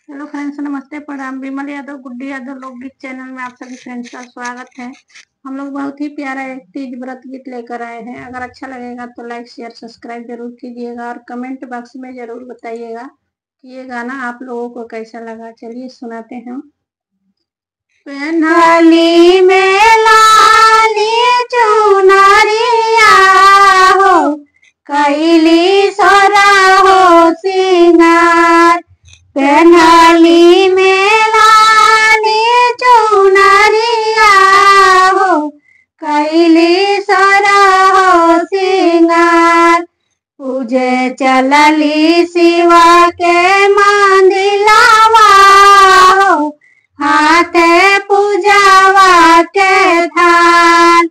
Hello friends, नमस्ते, प्रणाम। विमल यादव, गुड्डी यादव लोकगीत चैनल में आप सभी फ्रेंड्स का स्वागत है। हम लोग बहुत ही प्यारा एक तीज व्रत गीत लेकर आए हैं। अगर अच्छा लगेगा तो लाइक शेयर सब्सक्राइब जरूर कीजिएगा और कमेंट बॉक्स में जरूर बताइएगा कि ये गाना आप लोगों को कैसा लगा। चलिए सुनाते हैं। पेन्हली में लाली चुनरिया हो, कैली सोरा हो सिंगार। पेन्हली में लाली चुनरिया हो, कैली सोरा हो सिंगार। पूजे चलली शिवा के मंदिलवा हो, हाथे पूजावा के थान।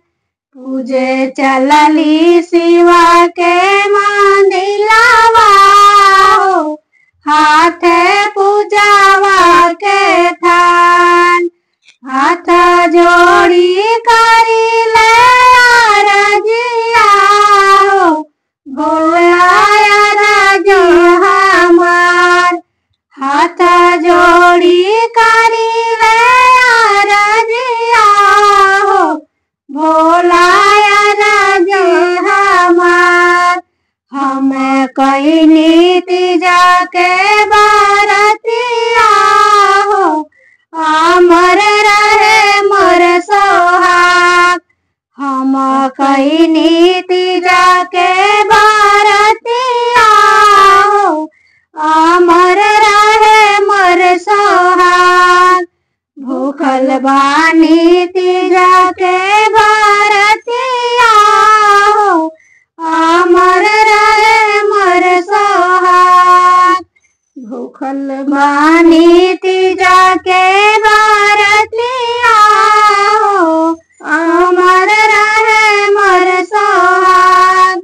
पूजे चलली शिवा के मंदिलवा हो, हाथे पूजावा के थान। हाथ जोड़ी करी ले आरजिया हो, भोलाया राज हमार। हाथ जोड़ी करी ले आरजिया हो, भोलाया राज हमार। हमें कई नीति जाके बारतिया हो, अमर रहे मोर सोहाग। हम कई नीति जाके बारतिया हो, अमर रहे मोर सोहाग। भूखल बानी तीजा के बारतिया हो, अमर रहे मोर सोहाग। भूखल बानी तीजा के बारतिया हो, अमर रहे मोर सोहाग।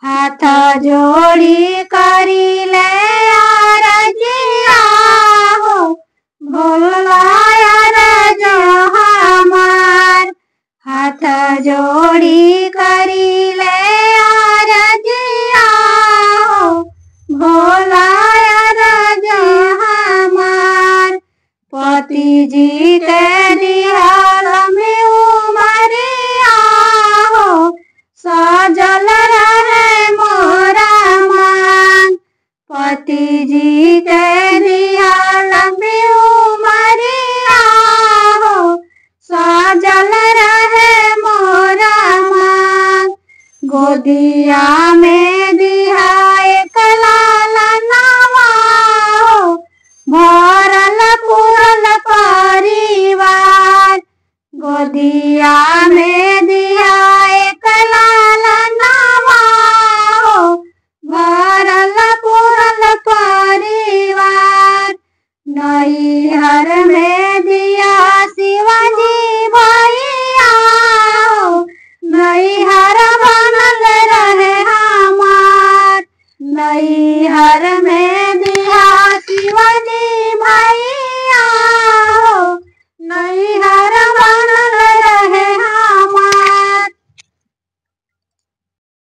हाथ जोड़ी करी ले आरजिया हो, भोलाया राज हमार। हाथ जोड़ी करी ले आरजिया हो, भोलाया राज हमार। पति जी के